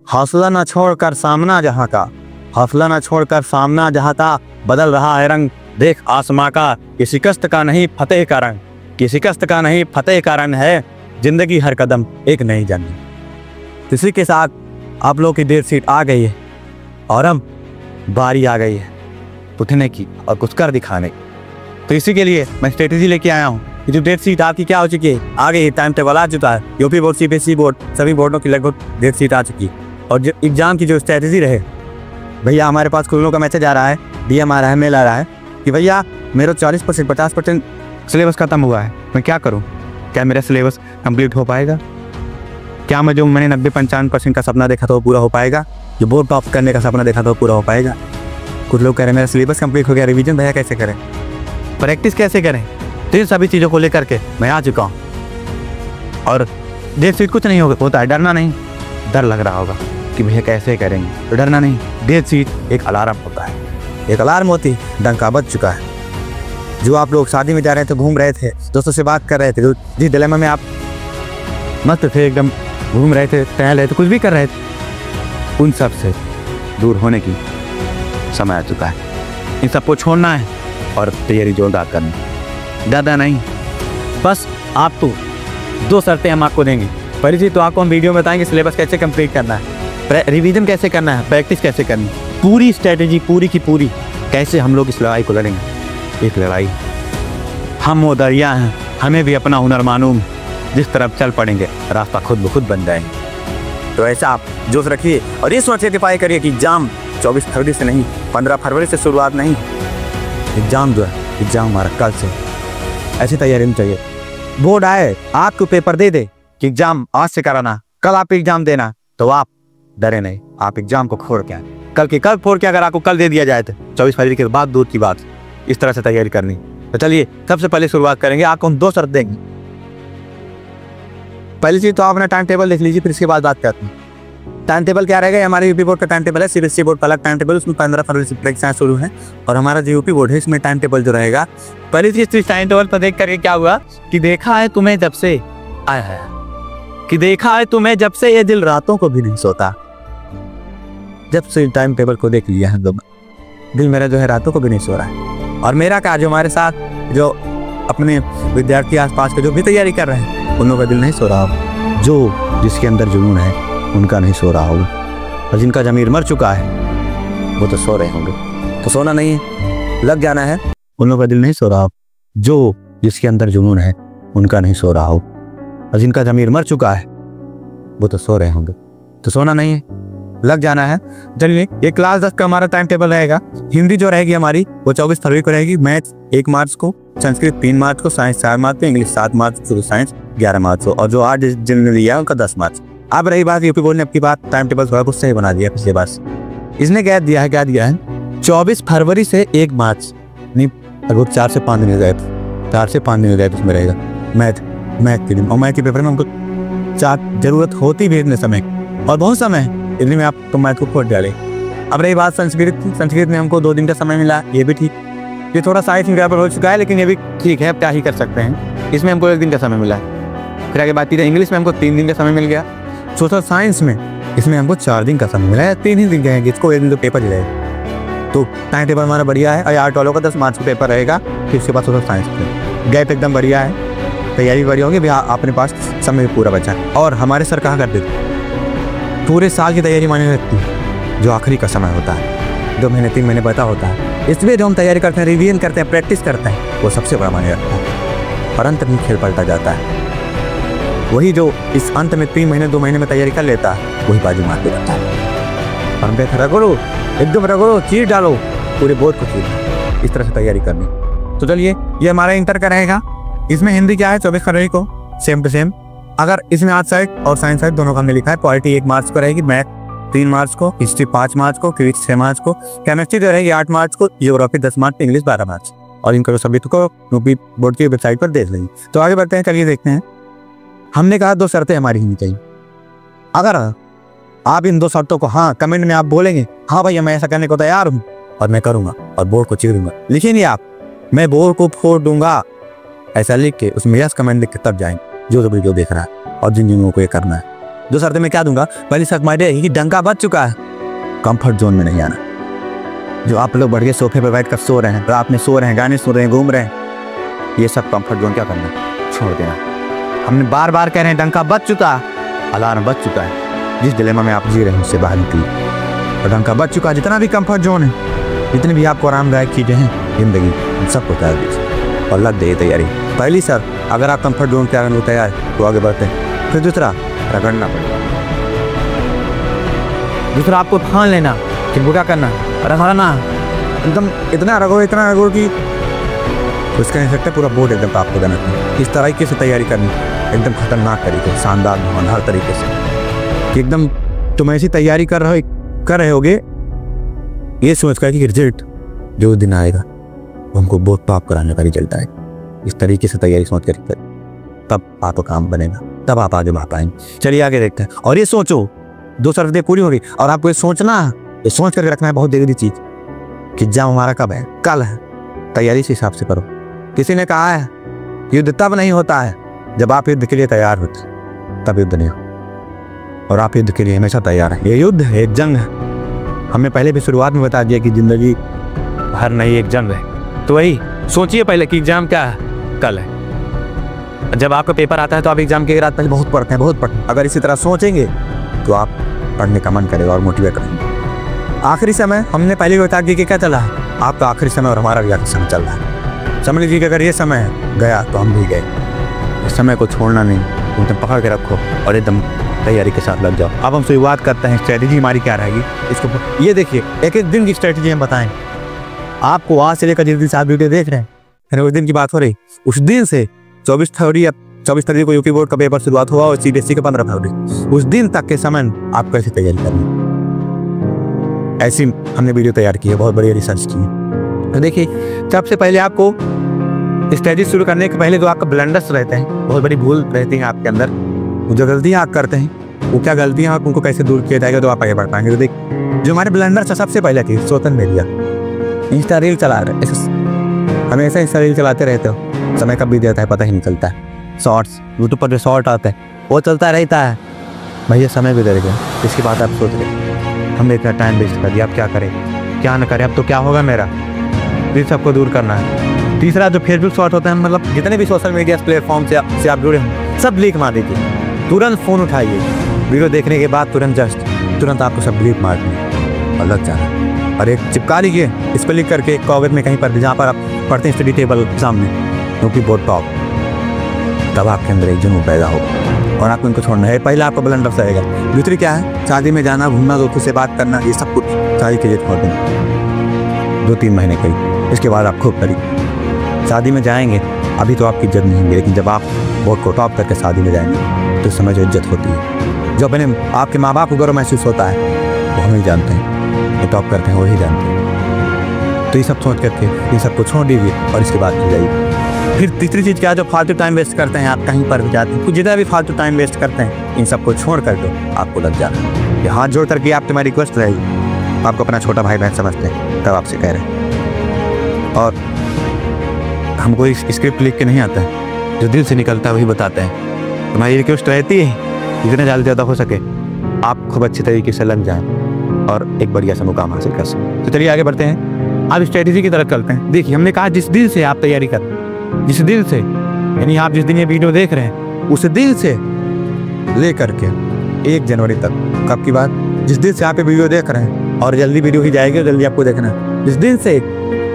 हौसला न छोड़कर सामना जहाँ का, हौसला न छोड़कर सामना जहाँ का, बदल रहा है रंग देख आसमां का। ये शिकस्त का नहीं फतेह का रंग, ये शिकस्त का नहीं फतेह का रंग है, जिंदगी हर कदम एक नई जंग। इसी के साथ आप लोगों की डेट शीट आ गई है और अब बारी आ गई है उठने की और कुछ कर दिखाने की। तो इसी के लिए मैं स्ट्रेटेजी लेके आया हूँ कि जो डेट शीट आपकी क्या हो चुकी है, आ गई है, टाइम टेबल आ चुका है। यूपी बोर्ड, सीबीएसई बोर्ड, सभी बोर्डों की लगभग डेट शीट आ चुकी है। और जो एग्जाम की जो स्ट्रेटेजी रहे, भैया हमारे पास कुछ लोगों का मैसेज आ रहा है, डीएम आ रहा है, मेल आ रहा है कि भैया मेरा 40% 50% सिलेबस खत्म हुआ है, मैं क्या करूँ? क्या मेरा सिलेबस कंप्लीट हो पाएगा? क्या मैं जो मैंने 90-95% का सपना देखा था वो पूरा हो पाएगा? जो बोर्ड टॉप करने का सपना देखा था वो पूरा हो पाएगा? कुछ लोग कह रहे हैं मेरा सिलेबस कंप्लीट हो गया, रिवीजन भैया कैसे करें, प्रैक्टिस कैसे करें? तो इन सभी चीज़ों को लेकर के मैं आ चुका हूँ। और डेट शीट कुछ नहीं होता है, डरना नहीं। डर लग रहा होगा कि भैया कैसे करेंगे, तो डरना नहीं। डेट शीट एक अलार्म होता है, एक अलार्म होती, डंका बज चुका है। जो आप लोग शादी में जा रहे थे, घूम रहे थे, दोस्तों से बात कर रहे थे, जो जिस डिलेमा में आप मस्त थे, एकदम घूम रहे थे, टहल रहे थे, कुछ भी कर रहे थे, उन सब से दूर होने की समय आ चुका है। इन सबको छोड़ना है और तैयारी जोरदार करनी, ज़्यादा नहीं। बस आपको 2 शर्तें हम आपको देंगे। पहली चीज़ तो आपको हम वीडियो में बताएंगे सिलेबस कैसे कंप्लीट करना है, रिवीजन कैसे करना है, प्रैक्टिस कैसे करनी है, पूरी स्ट्रेटेजी पूरी की पूरी कैसे हम लोग इस लड़ाई को लड़ेंगे। एक लड़ाई, हम वो दरिया हैं, हमें भी अपना हुनर मालूम, जिस तरफ चल पड़ेंगे रास्ता खुद ब खुद बन जाएंगे। तो ऐसा आप जोश रखिए और ये सोच सेटिफाई करिए कि एग्जाम 24 फरवरी से नहीं, 15 फरवरी से शुरुआत नहीं, एग्जाम जो है एग्जाम हमारा कल से। ऐसी तैयारी नहीं चाहिए। बोर्ड आए आपको पेपर दे दे कि एग्जाम आज से कराना, कल आप एग्जाम देना, तो आप डरे नहीं, आप एग्जाम को खोल के आए। कल के कल फोड़ के अगर आपको कल दे दिया जाए तो 24 फरवरी के बाद दूर की बात, इस तरह से तैयारी करनी। तो चलिए सबसे पहले शुरुआत करेंगे, आपको हम 2 शर्त देंगे। पहली चीज तो आप अपना टाइम टेबल देख लीजिए, फिर इसके बाद बात करते हैं। टाइम टेबल क्या रहेगा? हमारे यूपी बोर्ड का टाइम टेबल है, सीबीएसई बोर्ड का अलग टाइम टेबल, उसमें 15 फरवरी से परीक्षाएं शुरू हैं। और हमारा जो यूपी बोर्ड है इसमें टाइम टेबल जो रहेगा, पहली चीज तो इस टाइम टेबल पर देख करके क्या हुआ कि देखा है तुम्हें जब से आया है, कि देखा है तुम्हें जब से ये दिल रातों को भी नहीं सोता। जब से टाइम टेबल को देख लिया है, दिल मेरा जो है रातों को भी नहीं सो रहा है। और मेरा क्या, जो हमारे साथ जो अपने विद्यार्थी आसपास के जो भी तैयारी कर रहे हैं, उन लोगों का दिल नहीं सो रहा होगा। जो जिसके अंदर जुनून है उनका नहीं सो रहा होगा, और जिनका ज़मीर मर चुका है वो तो सो रहे होंगे। तो सोना नहीं है, लग जाना है। उन लोगों का दिल नहीं सो रहा हो, जो जिसके अंदर जुनून है उनका नहीं सो रहा हो, और जिनका ज़मीर मर चुका है वो तो सो रहे होंगे। तो सोना नहीं है, लग जाना है। चलिए, ये क्लास 10 का हमारा टाइम टेबल रहेगा। हिंदी जो रहेगी हमारी वो 24 फरवरी को रहेगी, मैथ 1 मार्च को, संस्कृत 3 मार्च को, साइंस 4 मार्च को, इंग्लिश 7 मार्च को, साइंस 11 मार्च को, और जो आर्ट जिन्होंने लिया है उनका 10 मार्च। अब रही बात यूपी बोर्ड ने अपनी बात टाइम टेबल थोड़ा कुछ सही बना दिया पिछले बार। इसने क्या दिया है 24 फरवरी से 1 मार्च, नहीं लगभग 4 से 5 दिन हो गए, 4 से 5 दिन हो गए उसमें रहेगा मैथ के दिन। और मैथ के पेपर में हमको जरूरत होती भी इतने समय और बहुत समय है, इतने में आप तो मैथ को खोट डाले। अब रही बात संस्कृत में हमको 2 दिन का समय मिला, ये भी ठीक। ये थोड़ा साइंस में हो चुका है, लेकिन ये भी ठीक है, अब क्या ही कर सकते हैं। इसमें हमको 1 दिन का समय मिला है। फिर आगे बात की इंग्लिश में हमको 3 दिन का समय मिल गया। सोशल साइंस में इसमें हमको 4 दिन का समय मिला है, 3 ही दिन कहेंगे इसको, 1 दिन तो पेपर ही रहेगा। तो टाइम टेबल हमारा बढ़िया है। और आर्ट वालों का 10 मार्च का पेपर रहेगा, फिर उसके बाद सोशल साइंस में गैप एकदम बढ़िया है, तैयारी बढ़िया होगी भैया, अपने पास समय पूरा बचा है। और हमारे सर कहाँ करते थे, पूरे साल की तैयारी मायने रखती है, जो आखिरी का समय होता है, 2 महीने 3 महीने पता होता है, इसलिए जो हम तैयारी करते हैं, रिवीजन करते हैं, प्रैक्टिस करते हैं, वो सबसे बड़ा मायने रखता है। और अंत में खेल पलटा जाता है। वही जो इस अंत में 3 महीने 2 महीने में तैयारी कर लेता है, वही बाजी मार के रखता है। हम पे रगड़ो, एकदम रगड़ो, चीर डालो, पूरे बोर्ड को चीर, इस तरह से तैयारी करनी। तो चलिए, ये हमारा इंटर का रहेगा। इसमें हिंदी क्या है 24 फरवरी को, सेम टू सेम। अगर इसमें आर्ट साइड और साइंस साइड दोनों का हमने लिखा है। पॉलिटी 1 मार्च को रहेगी, मैथ 3 मार्च को, हिस्ट्री 5 मार्च को, फिजिक्स 6 मार्च को, केमिस्ट्री जो रहेगी 8 मार्च को, ज्योग्राफी 10 मार्च को, इंग्लिश 12 मार्च। और इनको सभी को यूपी बोर्ड की वेबसाइट पर देख लेंगे। तो आगे बढ़ते हैं, चलिए देखते हैं। हमने कहा 2 शर्तें हमारी होनी चाहिए। अगर आप इन 2 शर्तों को हाँ कमेंट में आप बोलेंगे, हाँ भैया मैं ऐसा करने को तैयार हूँ और मैं करूँगा और बोर्ड को चीरूंगा, लिखिए नहीं आप, मैं बोर्ड को फोड़ दूंगा, ऐसा लिख के उसमें यस कमेंट लिख के तब जाएंगे जो वीडियो देख रहा है और जिन लोगों को ये करना है। दो शर्तें मैं क्या दूंगा। पहली शर्त मारी रहेगी कि डंका बज चुका है, कंफर्ट जोन में नहीं आना। जो आप लोग बढ़ के सोफे पर बैठ कर सो रहे हैं, रात में सो रहे हैं, गाने सुन रहे हैं, घूम रहे हैं, ये सब कंफर्ट जोन क्या करना, छोड़ देना। हमने बार बार कह रहे हैं डंका बज चुका है, अलार्म बज चुका है। जिस डिलेमा में आप जी रहे हैं उससे बाहर निकलिए। और डंका बज चुका है, जितना भी कंफर्ट जोन है, जितनी भी आपको आरामदायक चीज़ें हैं जिंदगी, उन सबको त्याग दीजिए और लग दे तैयारी। पहली सर, अगर आप कंफर्ट जोन त्यागने को तैयार तो आगे बढ़ते हैं। फिर दूसरा, रगड़ना पड़ेगा। दूसरा, आपको ठान लेना कि वो क्या करना, रगड़ना, एकदम इतना रगो कि उसका नहीं सकता, पूरा बोर्ड एकदम आपको देना। इस तरीके से तैयारी करनी, एकदम खतरनाक तरीके, शानदार, हर तरीके से, कि एकदम तुम ऐसी तैयारी कर रहे होगे ये सोच कर कि रिजल्ट जो दिन आएगा वो हमको बहुत पाप कराने का रिजल्ट आएगा। इस तरीके से तैयारी सोच कर तब आपका काम बनेगा, तब आप आगे बढ़ पाएंगे। चलिए आगे देखते हैं। और ये सोचो, 2 शर्तें पूरी होगी और आपको ये सोचना, ये सोच करके रखना है बहुत जरूरी चीज कि एग्जाम हमारा कब है, कल है। तैयारी से हिसाब से करो। किसी ने कहा है युद्ध तब नहीं होता है जब आप युद्ध के लिए तैयार होते, तब युद्ध नहीं हो। और आप युद्ध के लिए हमेशा तैयार हैं। ये युद्ध है, एक जंग है। हमने पहले भी शुरुआत में बता दिया कि जिंदगी हर नई एक जंग है। तो वही सोचिए पहले कि एग्जाम क्या है, कल है। जब आपका पेपर आता है तो आप एग्जाम के रात पहले बहुत पढ़ते हैं। अगर इसी तरह सोचेंगे तो आप पढ़ने का मन करेगा और मोटिवेट रहेंगे। आखिरी समय हमने पहले बता दिया कि क्या चला है, आपका आखिरी समय और हमारा भी आखिरी समय चल रहा है। समझ लीजिए कि अगर ये समय गया तो हम भी गए। इस समय को छोड़ना नहीं, एकदम पकड़ के रखो और एकदम तैयारी के साथ लग जाओ। अब हम शुरुआत करते हैं। स्ट्रेटेजी हमारी क्या रहेगी, इसको ये देखिए। एक एक दिन की स्ट्रेटेजी हम बताएं आपको। आज से लेकर जिस दिन से आप वीडियो देख रहे हैं, उस दिन की बात हो रही, उस दिन से 24 फरवरी को यूपी बोर्ड का पेपर शुरुआत हुआ और सीबीएसई का 15 फरवरी, उस दिन तक के समय आप कैसे तैयारी करनी, ऐसी हमने वीडियो तैयार की है, बहुत बढ़िया रिसर्च की है। तो देखिए, सबसे पहले आपको स्टडी शुरू करने के पहले जो आपका ब्लंडर्स रहते हैं, बहुत बड़ी भूल रहती है आपके अंदर, जो गलतियां आप करते हैं, वो क्या गलतियां आप उनको कैसे दूर किया जाएगा तो आप आगे बढ़ पाएंगे। तो देख, जो हमारे ब्लंडर्स सबसे पहले थी सोशल मीडिया, इंस्टा रील चला रहे, हमेशा इंस्टा रील चलाते रहते हो, समय कब बीत जाता है पता ही नहीं चलता है। शॉर्ट्स, यूट्यूब पर जो शॉर्ट आते हैं वो चलता रहता है, भैया समय भी दे गया। इसके बाद आप सोच रहे हमने इतना टाइम वेस्ट कर दिया, अब क्या करें, क्या ना करें, अब तो क्या होगा मेरा। इन सबको दूर करना है। तीसरा, जो फेसबुक शॉर्ट होता है, मतलब जितने भी सोशल मीडिया प्लेटफॉर्म से आप जुड़े हों, सब लीक मार दीजिए। तुरंत फ़ोन उठाइए, वीडियो देखने के बाद तुरंत आपको सब डिलीट मार दें और लग जाना। और एक चिपका लीजिए, इस पर लिख करके कागज में कहीं पर भी, जहाँ पर आप पढ़ते हैं स्टडी टेबल सामने, क्योंकि बोर्ड टॉप, तब आपके अंदर एक जुनून पैदा होगा और आपको इनको छोड़ना है। पहला आपका ब्लंडर रहेगा। दूसरी क्या है, शादी में जाना, घूमना, दोस्तों से बात करना, ये सब कुछ शादी के लिए छोड़ देना 2-3 महीने के। इसके बाद आप खूब करिए। शादी में जाएंगे, अभी तो आपकी इज्जत नहीं होगी, लेकिन जब आप बोर्ड को टॉप करके शादी में जाएंगे तो समय जो इज्जत होती है, जो अपने आपके माँ बाप को गर्व महसूस होता है, वो हम ही जानते हैं। ये टॉप करते हैं वही जानते हैं। तो ये सब सोच करके इन सबको छोड़ दीजिए और इसके बाद की जाइए। फिर तीसरी चीज़ क्या, जो फालतू टाइम वेस्ट करते हैं, आप कहीं पर भी जाते हैं, कुछ जितना भी फालतू टाइम वेस्ट करते हैं, इन सबको छोड़ कर दो, आपको लग जाना। ये हाथ जोड़ करके आपकी मेरी रिक्वेस्ट रहेगी, आपको अपना छोटा भाई बहन समझते हैं, तब आपसे कह रहे हैं। और हमको स्क्रिप्ट लिख के नहीं आता है, जो दिल से निकलता है वही बताते हैं। तुम्हारी रिक्वेस्ट रहती है जितने जल्दी ज़्यादा हो सके आप खूब अच्छे तरीके से लग जाएं और एक बढ़िया सा मुकाम हासिल कर सकें। तो चलिए आगे बढ़ते हैं, आप स्ट्रेटेजी की तरफ चलते हैं। देखिए, हमने कहा जिस दिन से आप तैयारी करें, जिस दिन से, यानी आप जिस दिन ये वीडियो देख रहे हैं, उस दिन से ले करके 1 जनवरी तक, कब की बात, जिस दिन से आप ये वीडियो देख रहे हैं, और जल्दी वीडियो ही जाएगी, जल्दी आपको देखना है, जिस दिन से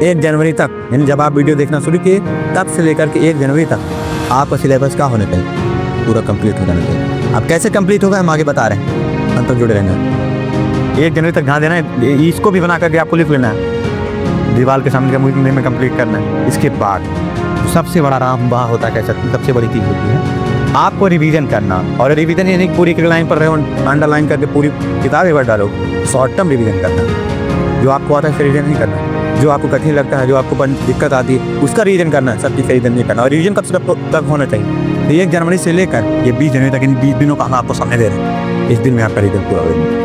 1 जनवरी तक, यानी जब आप वीडियो देखना शुरू किए तब से लेकर के 1 जनवरी तक आपका सिलेबस क्या होना चाहिए, पूरा कंप्लीट हो जाना चाहिए। अब कैसे कंप्लीट होगा हम आगे बता रहे हैं, अंत तक जुड़े रहना। 1 जनवरी तक ध्यान देना है, इसको भी बना करके आपको लिख लेना है, दीवार के सामने का मुझे में कंप्लीट करना है। इसके बाद सबसे बड़ा रामबाह होता है, कह सकते हैं सबसे बड़ी चीज़ होती है आपको रिवीजन करना। और रिवीजन यानी पूरी लाइन पढ़ रहे हो, अंडरलाइन करके पूरी किताब एक बार डालो, शॉर्ट टर्म रिवीजन करना। जो आपको आता है उसका रिवीजन नहीं करना, जो आपको कठिन लगता है, जो आपको दिक्कत आती है, उसका रिवीजन करना है, सब चीज़ का रिवीजन नहीं करना। और रिवीजन कब होना चाहिए, 1 जनवरी से लेकर ये 20 जनवरी तक, इन 20 दिनों का हम आपको समय दे रहे हैं। इस दिन में आपका रिवीजन पूरा होगा।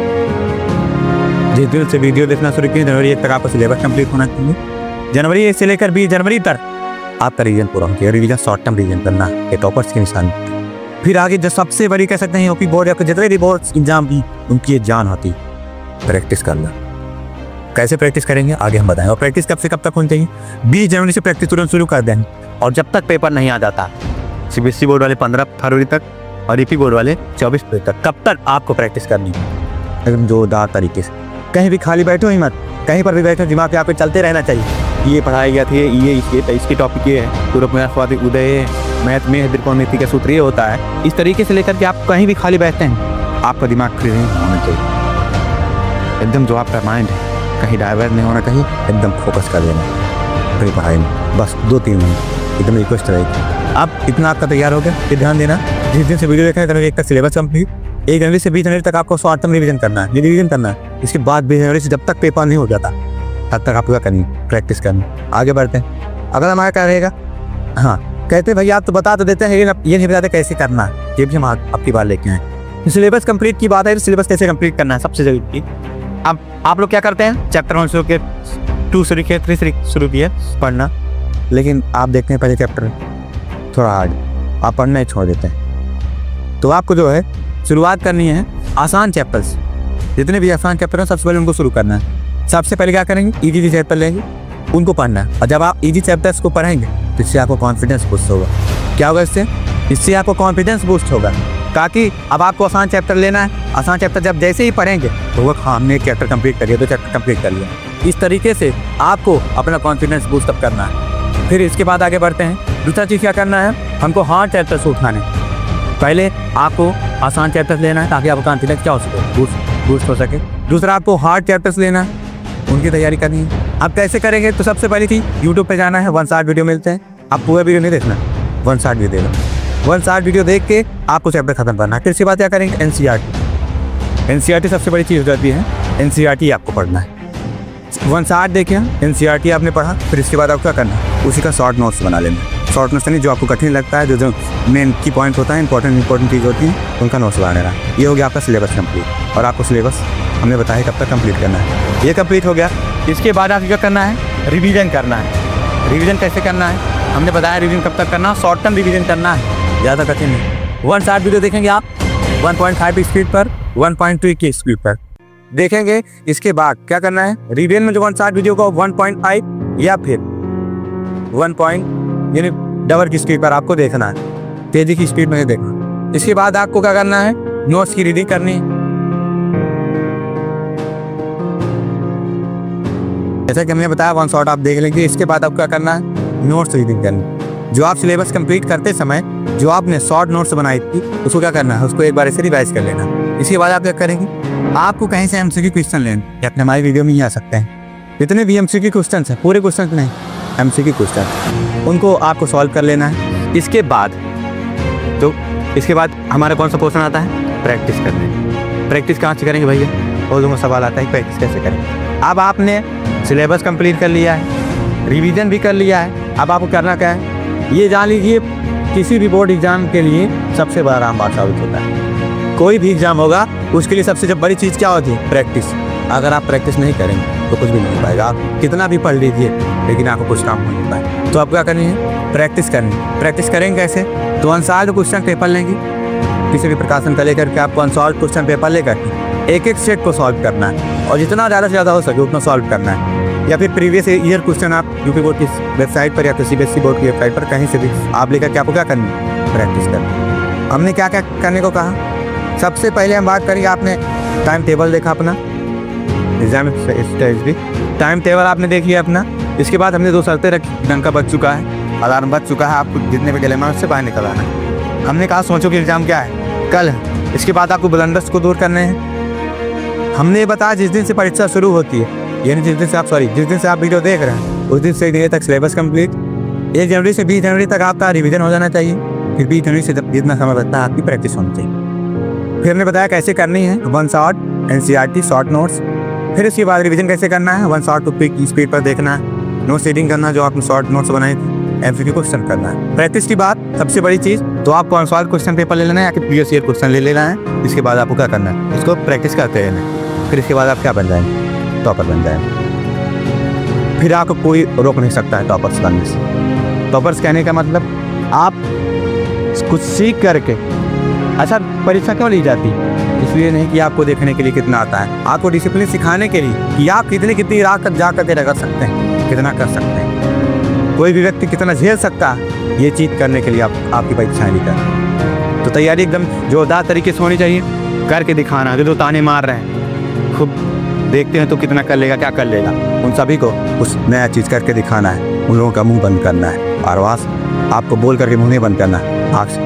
जिस दिन से वीडियो देखना शुरू किए, जनवरी 1 तक आपका सिलेबस कंप्लीट होना चाहिए। जनवरी 1 से लेकर 20 जनवरी तक आपका रिवीजन पूरा हो गया। रिवीजन शॉर्ट टर्म रिवीजन करना, ये टॉपर्स की निशानी। फिर आगे जो सबसे बड़ी कह सकते हैं यूपी बोर्ड या जितने भी बोर्ड एग्जाम की उनकी ये जान होती, प्रैक्टिस करना। कैसे प्रैक्टिस करेंगे आगे हम बताएं। और प्रैक्टिस कब से कब तक होनी चाहिए? 20 जनवरी से प्रैक्टिस तुरंत शुरू कर दें और जब तक पेपर नहीं आ जाता। सीबीएसई बोर्ड वाले 15 फरवरी तक और यूपी बोर्ड वाले 24 फरवरी तक। कब तक आपको प्रैक्टिस करनी है? एकदम जोरदार तरीके से। कहीं भी खाली बैठो ही मत, कहीं पर भी बैठो, दिमाग पे आप चलते रहना चाहिए। ये पढ़ाई गया थी, ये इसकी टॉपिक ये है, पूर्व उदय, मैथ में त्रिकोणमिति का सूत्र ये होता है। इस तरीके से लेकर के आप कहीं भी खाली बैठते हैं, आपका दिमाग फ्री होना चाहिए। एकदम जो आपका माइंड है कहीं डाइवर्ट नहीं होना चाहिए, एकदम फोकस कर देना अपनी पढ़ाई में। बस 2-3 मिनट एकदम रिक्वेस्ट रहेगी। अब इतना आपका तैयार हो गया, फिर ध्यान देना जिस दिन से वीडियो देखना है एक तक सिलेबस कंप्लीट। 1 जनवरी से 20 जनवरी तक आपको शॉर्ट टर्म रिवीजन करना है, रिवीजन करना है। इसके बाद 20 जनवरी से जब तक पेपर नहीं हो जाता तब तक आपको क्या करनी, प्रैक्टिस करनी। आगे बढ़ते हैं। अगर हमारा क्या रहेगा, हाँ कहते भैया आप तो बता तो देते हैं लेकिन ये नहीं बताते कैसे करना है, ये भी हम आपकी बात लेके आए। सिलेबस कंप्लीट की बात है, सिलेबस कैसे कंप्लीट करना है सबसे जरूरी। अब आप लोग क्या करते हैं, चैप्टर 1 शुरू किए, 2 शुरू किए, 3 शुरू किए पढ़ना, लेकिन आप देखते हैं पहले चैप्टर थोड़ा हार्ड, आप पढ़ना ही छोड़ देते हैं। तो आपको जो है शुरुआत करनी है आसान चैप्टर्स, जितने भी आसान चैप्टर हैं सबसे पहले उनको शुरू करना है। सबसे पहले क्या करेंगे, इजी चैप्टर लेंगे, उनको पढ़ना है। और जब आप इजी चैप्टर्स को पढ़ेंगे तो इससे आपको कॉन्फिडेंस बूस्ट होगा। क्या होगा इससे आपको कॉन्फिडेंस बूस्ट होगा, ताकि अब आपको आसान चैप्टर लेना है। आसान चैप्टर जब जैसे ही पढ़ेंगे तो वो हमने एक चैप्टर कंप्लीट कर लिया, 2 चैप्टर कंप्लीट कर लिया। इस तरीके से आपको अपना कॉन्फिडेंस बूस्ट अप करना है। फिर इसके बाद आगे बढ़ते हैं। दूसरा चीज़ क्या करना है, हमको हार्ड चैप्टर्स उठाने। पहले आपको आसान चैप्टर्स लेना है ताकि आपका कॉन्फिडेंस क्या हो सके, बूस्ट हो सके। दूसरा आपको हार्ड चैप्टर्स लेना है, उनकी तैयारी करनी है। आप कैसे करेंगे, तो सबसे पहली चीज़ यूट्यूब पे जाना है, 1 शॉर्ट वीडियो मिलते हैं। आप पूरा वीडियो नहीं देखना, 1 शॉर्ट वीडियो देखना। 1 शॉर्ट वीडियो देख के आपको चैप्टर खत्म करना है। फिर इसके बाद क्या करेंगे, एनसीईआरटी सबसे बड़ी चीज़ हो जाती है, एनसीईआरटी आपको पढ़ना है। 1 शॉर्ट देखिए, एनसीईआरटी आपने पढ़ा, फिर इसके बाद आपको क्या करना है, उसी का शॉर्ट नोट्स बना लेना। शॉर्ट नोट्स नहीं, जो आपको कठिन लगता है, जो मेन की पॉइंट होता है, इंपॉर्टेंट चीज़ होती है, उनका नोट्स बना लेना। ये हो गया आपका सिलेबस कंप्लीट। और आपको सिलेबस हमने बताया कब तक कंप्लीट करना है, ये कंप्लीट हो गया। इसके बाद आपको क्या करना है, रिवीजन करना है। रिवीजन कैसे करना है हमने बताया, रिवीजन कब तक करना, शॉर्ट टर्म रिवीजन करना है, ज़्यादा कठिन नहीं। 1 शॉर्ट वीडियो देखेंगे आप 1.5 की स्पीड पर, 1.2 की स्पीड पर देखेंगे। इसके बाद क्या करना है, रिवीजन में जो 1 शॉर्ट वीडियो को 1.5 या फिर 1 यानी डबल की स्पीड पर आपको देखना है, तेजी की स्पीड में देखना। इसके बाद आपको क्या करना है, नोट्स की रीडिंग करनी है। जैसा कि हमने बताया 1 शॉट आप देख लेंगे। इसके बाद आपको क्या करना है, नोट्स रीडिंग करनी। जो आप सिलेबस कंप्लीट करते समय जो आपने शॉर्ट नोट्स बनाई थी उसको क्या करना है, उसको एक बार ऐसे रिवाइज कर लेना। इसके बाद आप क्या करेंगे, आपको कहीं से एमसीक्यू क्वेश्चन लेने, या अपने हमारी वीडियो में ही आ सकते हैं। जितने भी एमसीक्यू क्वेश्चन हैं, पूरे क्वेश्चन नहीं, एमसीक्यू क्वेश्चन, उनको आपको सॉल्व कर लेना है। इसके बाद हमारा कौन सा पोर्शन आता है, प्रैक्टिस करने। प्रैक्टिस कहाँ से करेंगे भैया, और जो सवाल आता है प्रैक्टिस कैसे करेंगे। अब आपने सिलेबस कंप्लीट कर लिया है, रिवीजन भी कर लिया है, अब आपको करना क्या है, ये जान लीजिए किसी भी बोर्ड एग्जाम के लिए सबसे बड़ा रामबाण साबित होता है। कोई भी एग्जाम होगा उसके लिए सबसे जब बड़ी चीज़ क्या होती है, प्रैक्टिस। अगर आप प्रैक्टिस नहीं करेंगे तो कुछ भी नहीं हो पाएगा। आप कितना भी पढ़ लीजिए लेकिन आपको कुछ काम नहीं पाए। तो आपको क्या करनी है, प्रैक्टिस करनी। प्रैक्टिस करेंगे कैसे, तो अनसॉल्व्ड क्वेश्चन पेपर लेंगे, किसी भी प्रकाशन का लेकर के आपको अनसॉल्व्ड क्वेश्चन पेपर लेकर के एक सेट को सॉल्व करना है, और जितना ज़्यादा से ज़्यादा हो सके उतना सॉल्व करना है। या फिर प्रीवियस ईयर क्वेश्चन आप यूपी बोर्ड की वेबसाइट पर या फिर सीबीएसई बोर्ड की वेबसाइट पर कहीं से भी आप लेकर के आपको क्या करनी है, प्रैक्टिस करनी। हमने क्या क्या करने को कहा, सबसे पहले हम बात करेंगे, आपने टाइम टेबल देखा अपना, एग्जाम स्ट्रेटजी टाइम टेबल आपने देखी है अपना। इसके बाद हमने 2 शर्तें रखी, डंका बज चुका है, अलार्म बज चुका है, आपको जितने भी डिलेमा उससे बाहर निकल आना है। हमने कहा सोचो कि एग्जाम क्या है, कल है। इसके बाद आपको ब्लंडर्स को दूर करने हैं। हमने बताया जिस दिन से परीक्षा शुरू होती है, यानी जिस दिन से आप वीडियो देख रहे हैं उस दिन से दिन तक सिलेबस कंप्लीट। 1 जनवरी से 20 जनवरी तक आपका रिवीजन हो जाना चाहिए। फिर 20 जनवरी से जितना समय बचता है आपकी प्रैक्टिस होनी चाहिए। फिर हमने बताया कैसे करनी है, 1 शॉट एनसीईआरटी शॉर्ट नोट्स। फिर इसके बाद रिवीजन कैसे करना है, 1 शॉट की स्पीड पर देखना है, नोट्स रीडिंग करना जो आपने शॉर्ट नोट्स बनाए थे, एमसीक्यू क्वेश्चन करना है। प्रैक्टिस की बात सबसे बड़ी चीज़, तो आपको अनसॉल्व्ड क्वेश्चन पेपर ले लेना है या फिर प्रीवियस ईयर क्वेश्चन ले लेना है। इसके बाद आपको क्या करना है, इसको प्रैक्टिस करते रहना है। फिर इसके बाद आप क्या बन जाएंगे, टॉपर बन जाएंगे। फिर आपको कोई रोक नहीं सकता है टॉपर्स बनने से। टॉपर्स कहने का मतलब आप कुछ सीख करके अच्छा, परीक्षा क्यों ली जाती? इसलिए नहीं कि आपको देखने के लिए कितना आता है, आपको डिसिप्लिन सिखाने के लिए कि आप कितनी रात तक जा करके कर सकते हैं, कितना कर सकते हैं, कोई भी व्यक्ति कितना झेल सकता है, ये चीज़ करने के लिए आपकी परीक्षाएं ली जाती। तो तैयारी एकदम जोरदार तरीके से होनी चाहिए, करके दिखाना। जो ताने मार रहे हैं, खूब देखते हैं तो कितना कर लेगा, क्या कर लेगा, उन सभी को उस नया चीज़ करके दिखाना है, उन लोगों का मुंह बंद करना है, और वास आपको बोल करके मुंह नहीं बंद करना है,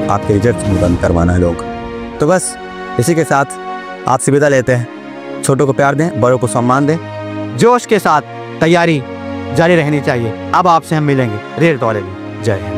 आपके रिजल्ट मुंह बंद करवाना है लोग। तो बस इसी के साथ आपसे विदा लेते हैं। छोटों को प्यार दें, बड़ों को सम्मान दें, जोश के साथ तैयारी जारी रहनी चाहिए। अब आपसे हम मिलेंगे रेल दौरे में। जय हिंद।